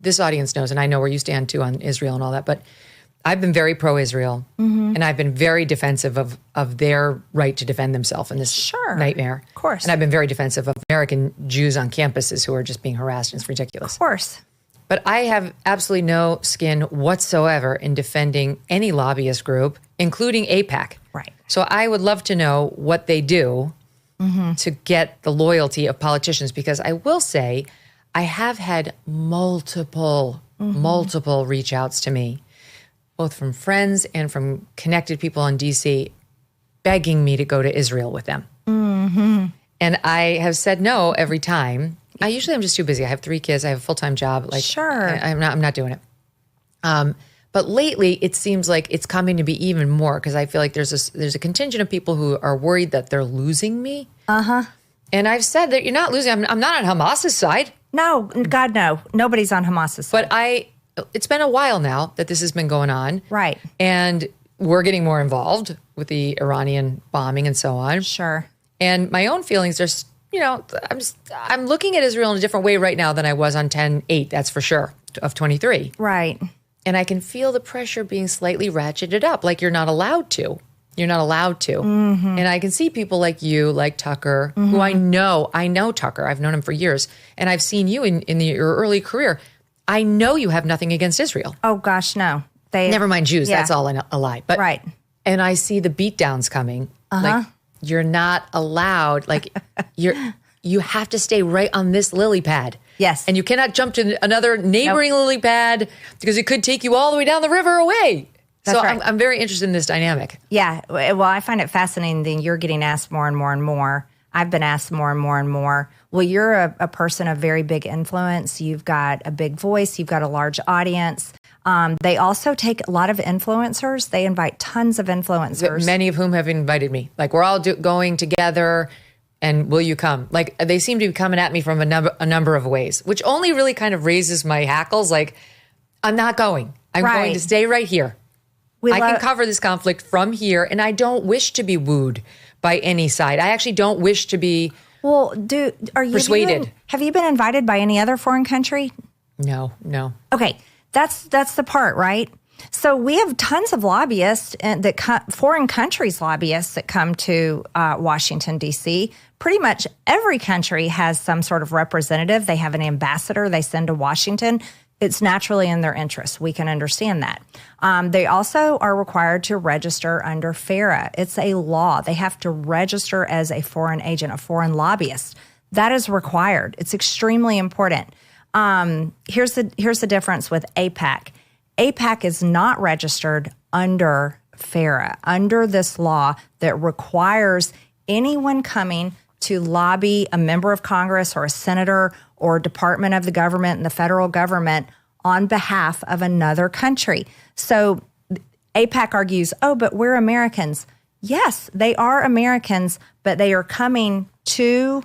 this audience knows, and I know where you stand too on Israel and all that, but I've been very pro-Israel, and I've been very defensive of their right to defend themselves in this nightmare. Of course. And I've been very defensive of American Jews on campuses who are just being harassed, and it's ridiculous. Of course. But I have absolutely no skin whatsoever in defending any lobbyist group, including AIPAC. Right. So I would love to know what they do to get the loyalty of politicians, because I will say I have had multiple reach outs to me, both from friends and from connected people in D.C., begging me to go to Israel with them. And I have said no every time. I'm just too busy. I have 3 kids. I have a full-time job. I'm not doing it. But lately, it seems like it's coming to be even more, because I feel like there's a contingent of people who are worried that they're losing me. And I've said that you're not losing. I'm not on Hamas's side. No, God, no. Nobody's on Hamas's side. But it's been a while now that this has been going on. Right. And we're getting more involved with the Iranian bombing and so on. Sure. And my own feelings are, I'm looking at Israel in a different way right now than I was on 10/8, that's for sure, of 23. Right. And I can feel the pressure being slightly ratcheted up, like you're not allowed to. You're not allowed to. And I can see people like you, like Tucker, who I know Tucker. I've known him for years. And I've seen you in your early career. I know you have nothing against Israel. Oh, gosh, no. Never mind Jews. Yeah. That's all a lie. But, right. And I see the beatdowns coming. Like, you're not allowed. Like, you have to stay right on this lily pad. Yes. And you cannot jump to another neighboring lily pad, because it could take you all the way down the river away. That's so right. I'm very interested in this dynamic. Yeah. Well, I find it fascinating that you're getting asked more and more and more. I've been asked more and more and more. Well, you're a person of very big influence. You've got a big voice. You've got a large audience. They also take a lot of influencers. They invite tons of influencers. Many of whom have invited me. Like, we're all going together, and will you come? Like, they seem to be coming at me from a number of ways, which only really kind of raises my hackles. Like, I'm not going. I'm going to stay right here. I can cover this conflict from here, and I don't wish to be wooed by any side. I actually don't wish to be persuaded. Have you been invited by any other foreign country? No. Okay, that's the part, right? So we have tons of lobbyists foreign countries lobbyists that come to Washington, D.C. Pretty much every country has some sort of representative. They have an ambassador they send to Washington. It's naturally in their interest. We can understand that. They also are required to register under FARA. It's a law. They have to register as a foreign agent, a foreign lobbyist. That is required. It's extremely important. Here's the difference with AIPAC. AIPAC is not registered under FARA, under this law that requires anyone coming to lobby a member of Congress or a senator or department of the government and the federal government on behalf of another country. So AIPAC argues, but we're Americans. Yes, they are Americans, but they are coming to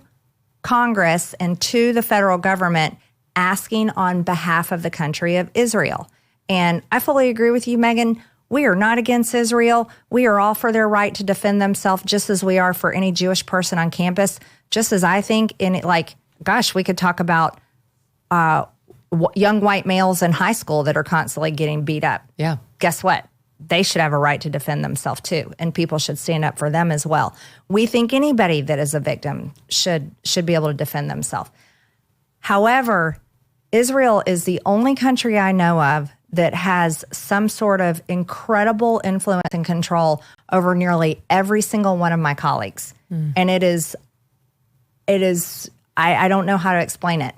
Congress and to the federal government asking on behalf of the country of Israel. And I fully agree with you, Megyn. We are not against Israel. We are all for their right to defend themselves, just as we are for any Jewish person on campus. Just as I think we could talk about young white males in high school that are constantly getting beat up. Yeah. Guess what? They should have a right to defend themselves too, and people should stand up for them as well. We think anybody that is a victim should be able to defend themselves. However, Israel is the only country I know of that has some sort of incredible influence and control over nearly every single one of my colleagues. And it is, I don't know how to explain it.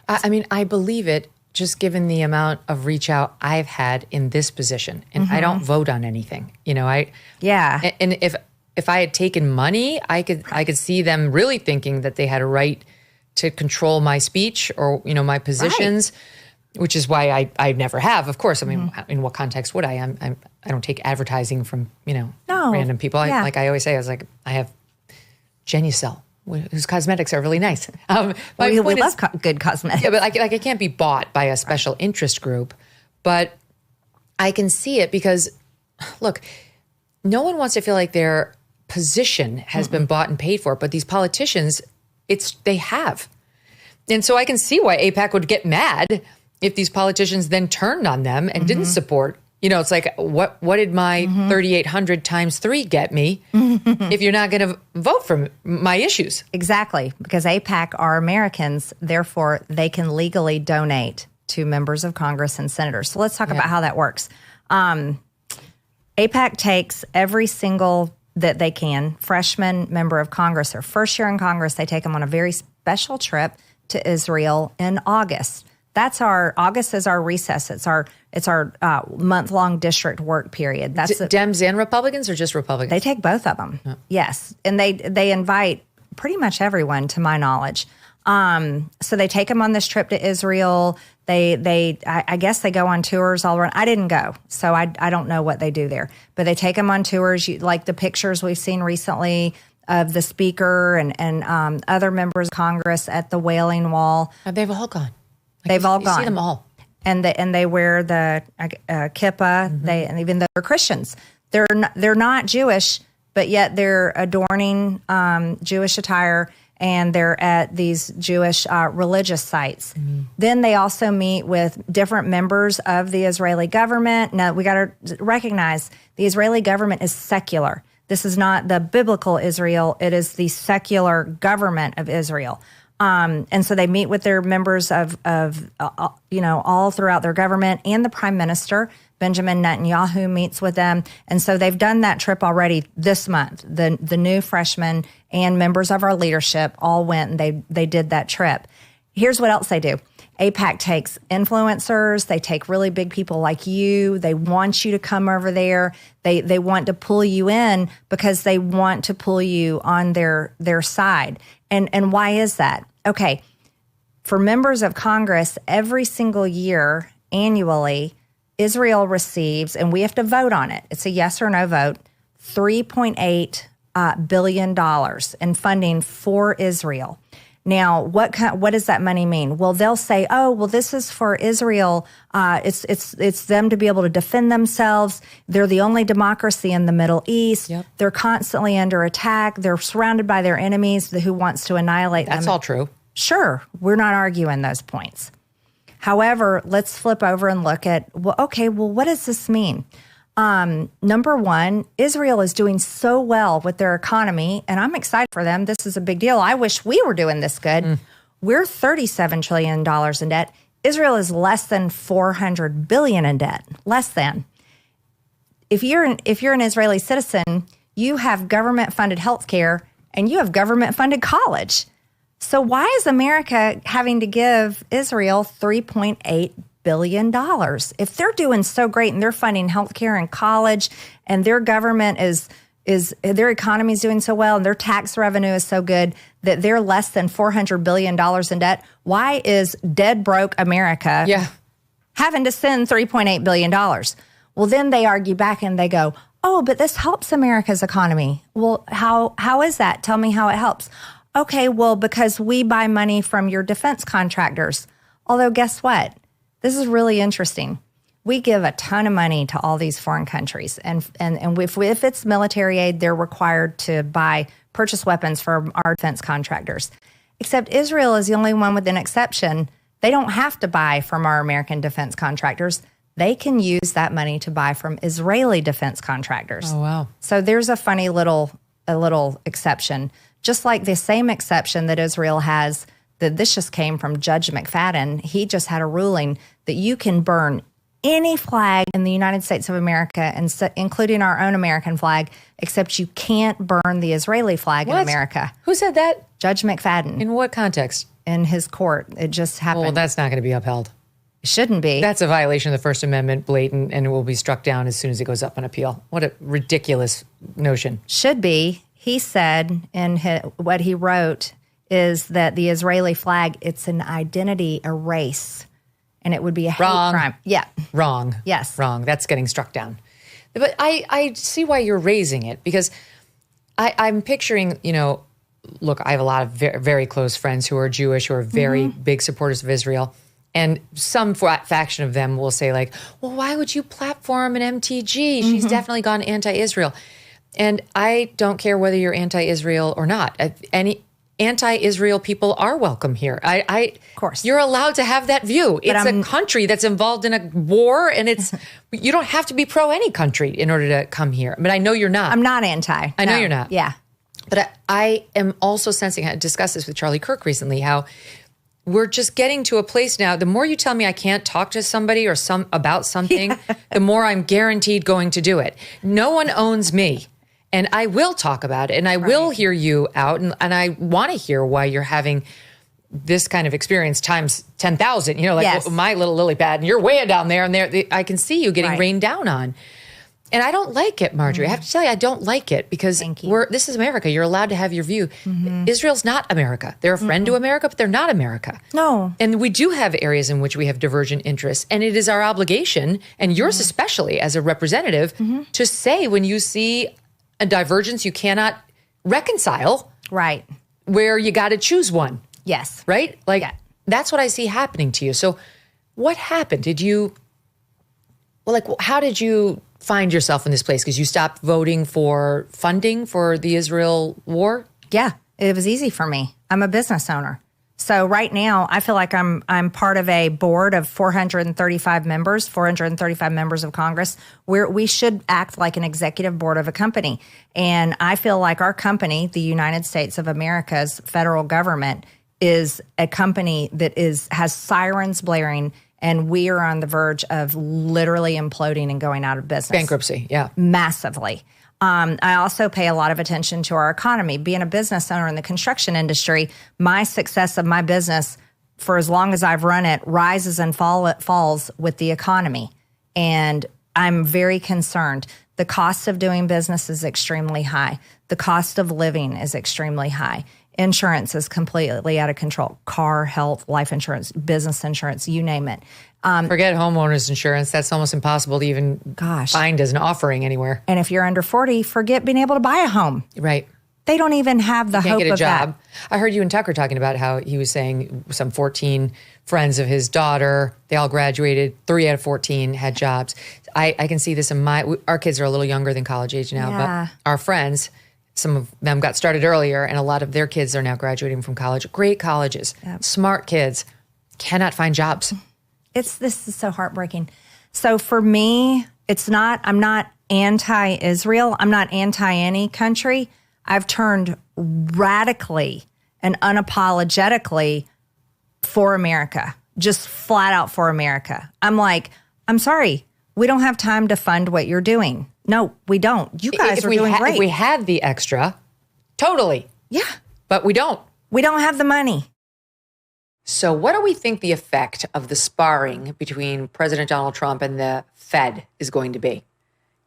I mean, I believe it, just given the amount of reach out I've had in this position. And I don't vote on anything. And if I had taken money, I could see them really thinking that they had a right to control my speech or, my positions. Right. Which is why I never have, of course. I mean, in what context would I? I don't take advertising from, random people. Yeah. Like I always say, I have Genucel, whose cosmetics are really nice. We love good cosmetics. Yeah, but I can't be bought by a special interest group. But I can see it because, look, no one wants to feel like their position has been bought and paid for. But these politicians, they have. And so I can see why AIPAC would get mad if these politicians then turned on them and didn't support, it's like, what did my 3,800 times 3 get me if you're not going to vote for my issues? Exactly, because AIPAC are Americans, therefore they can legally donate to members of Congress and senators. So let's talk about how that works. AIPAC takes every single that they can, freshman member of Congress, their first year in Congress, they take them on a very special trip to Israel in August. August is our recess. It's our month-long district work period. That's Dems and Republicans, or just Republicans? They take both of them. Oh. Yes, and they invite pretty much everyone, to my knowledge. So they take them on this trip to Israel. I guess they go on tours all around. I didn't go, so I don't know what they do there. But they take them on tours, like the pictures we've seen recently of the speaker and other members of Congress at the Wailing Wall. They've all gone. They've all gone. You see them all. And they wear the kippah. And even though they're Christians, they're not Jewish, but yet they're adorning Jewish attire, and they're at these Jewish religious sites. Then they also meet with different members of the Israeli government. Now, we got to recognize the Israeli government is secular. This is not the biblical Israel. It is the secular government of Israel. And so they meet with their members of all throughout their government, and the prime minister, Benjamin Netanyahu, meets with them. And so they've done that trip already this month. The new freshmen and members of our leadership all went and they did that trip. Here's what else they do. AIPAC takes influencers. They take really big people like you. They want you to come over there. They want to pull you in because they want to pull you on their side. And why is that? Okay, for members of Congress, every single year, annually, Israel receives, and we have to vote on it. It's a yes or no vote, $3.8 billion in funding for Israel. Now, what does that money mean? Well, they'll say, "Oh, well, this is for Israel. It's them to be able to defend themselves. They're the only democracy in the Middle East. Yep. They're constantly under attack. They're surrounded by their enemies who wants to annihilate them." That's all true. Sure, we're not arguing those points. However, let's flip over and look at, what does this mean? Number one, Israel is doing so well with their economy, and I'm excited for them. This is a big deal. I wish we were doing this good. We're $37 trillion in debt. Israel is less than $400 billion in debt. Less than. If you're an Israeli citizen, you have government-funded health care, and you have government-funded college. So why is America having to give Israel $3.8 billion? If they're doing so great and they're funding healthcare and college, and their government is their economy is doing so well and their tax revenue is so good that they're less than $400 billion in debt, why is dead broke America having to send $3.8 billion? Well, then they argue back and they go, "Oh, but this helps America's economy." Well, how is that? Tell me how it helps. Okay, well, because we buy money from your defense contractors. Although, guess what? This is really interesting. We give a ton of money to all these foreign countries. And if it's military aid, they're required to purchase weapons from our defense contractors. Except Israel is the only one with an exception. They don't have to buy from our American defense contractors. They can use that money to buy from Israeli defense contractors. Oh, wow. So there's a funny little exception. Just like the same exception that Israel has, that this just came from Judge McFadden. He just had a ruling that you can burn any flag in the United States of America, and including our own American flag, except you can't burn the Israeli flag in America. Who said that? Judge McFadden. In what context? In his court. It just happened. Well, that's not going to be upheld. It shouldn't be. That's a violation of the First Amendment, blatant, and it will be struck down as soon as it goes up on appeal. What a ridiculous notion. Should be. He said in what he wrote is that the Israeli flag, it's an identity, a race, and it would be a hate crime. Yeah. Wrong. Yes. Wrong. That's getting struck down. But I see why you're raising it, because I'm picturing, look, I have a lot of very, very close friends who are Jewish, who are very big supporters of Israel. And some faction of them will say like, well, why would you platform an MTG? She's definitely gone anti-Israel. And I don't care whether you're anti-Israel or not. anti-Israel people are welcome here. Of course. You're allowed to have that view. It's a country that's involved in a war, and you don't have to be pro any country in order to come here. But I know you're not. I'm not anti. I know you're not. Yeah. But I am also sensing, I discussed this with Charlie Kirk recently, how we're just getting to a place now. The more you tell me I can't talk to somebody or about something, the more I'm guaranteed going to do it. No one owns me. And I will talk about it, and I will hear you out, and I want to hear why you're having this kind of experience times 10,000. You know, like my little lily pad, and you're way down there, and I can see you getting rained down on. And I don't like it, Marjorie. I have to tell you, I don't like it because this is America. You're allowed to have your view. Israel's not America. They're a friend to America, but they're not America. No. And we do have areas in which we have divergent interests. And it is our obligation, and yours especially as a representative, to say when you see a divergence you cannot reconcile. Right. Where you got to choose one. Yes. Right? That's what I see happening to you. So what happened? How did you find yourself in this place? Because you stopped voting for funding for the Israel war? Yeah, it was easy for me. I'm a business owner. So right now, I feel like I'm part of a board of 435 members of Congress, where we should act like an executive board of a company. And I feel like our company, the United States of America's federal government, is a company that has sirens blaring, and we are on the verge of literally imploding and going out of business. Bankruptcy, yeah. Massively. I also pay a lot of attention to our economy. Being a business owner in the construction industry, my success of my business, for as long as I've run it, rises and falls with the economy. And I'm very concerned. The cost of doing business is extremely high. The cost of living is extremely high. Insurance is completely out of control. Car, health, life insurance, business insurance, you name it. Forget homeowners insurance. That's almost impossible to even find as an offering anywhere. And if you're under 40, forget being able to buy a home. Right. They don't even have the hope get a of job. that. I heard you and Tucker talking about how he was saying some 14 friends of his daughter, they all graduated, 3 out of 14 had jobs. I can see this in our kids are a little younger than college age now, but our friends, some of them got started earlier, and a lot of their kids are now graduating from college. Great colleges, smart kids, cannot find jobs. This is so heartbreaking. So for me, I'm not anti-Israel. I'm not anti any country. I've turned radically and unapologetically for America, just flat out for America. I'm like, I'm sorry, we don't have time to fund what you're doing. No, we don't. You guys are doing great. If we had the extra, totally. Yeah. But we don't. We don't have the money. So what do we think the effect of the sparring between President Donald Trump and the Fed is going to be?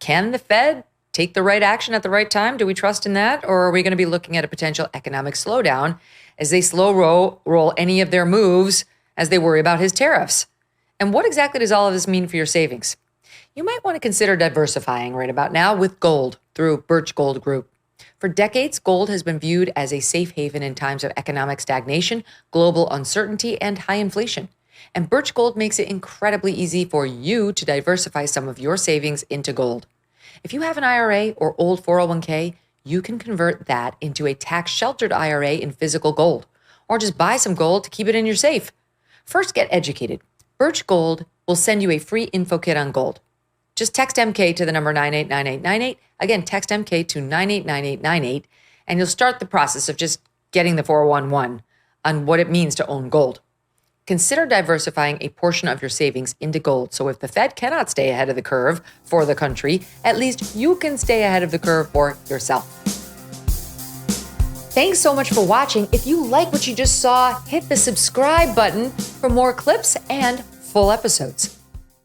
Can the Fed take the right action at the right time? Do we trust in that? Or are we going to be looking at a potential economic slowdown as they slow roll any of their moves as they worry about his tariffs? And what exactly does all of this mean for your savings? You might want to consider diversifying right about now with gold through Birch Gold Group. For decades, gold has been viewed as a safe haven in times of economic stagnation, global uncertainty, and high inflation. And Birch Gold makes it incredibly easy for you to diversify some of your savings into gold. If you have an IRA or old 401k, you can convert that into a tax-sheltered IRA in physical gold, or just buy some gold to keep it in your safe. First, get educated. Birch Gold will send you a free info kit on gold. Just text MK to the number 989898. Again, text MK to 989898, and you'll start the process of just getting the 411 on what it means to own gold. Consider diversifying a portion of your savings into gold. So if the Fed cannot stay ahead of the curve for the country, at least you can stay ahead of the curve for yourself. Thanks so much for watching. If you like what you just saw, hit the subscribe button for more clips and full episodes.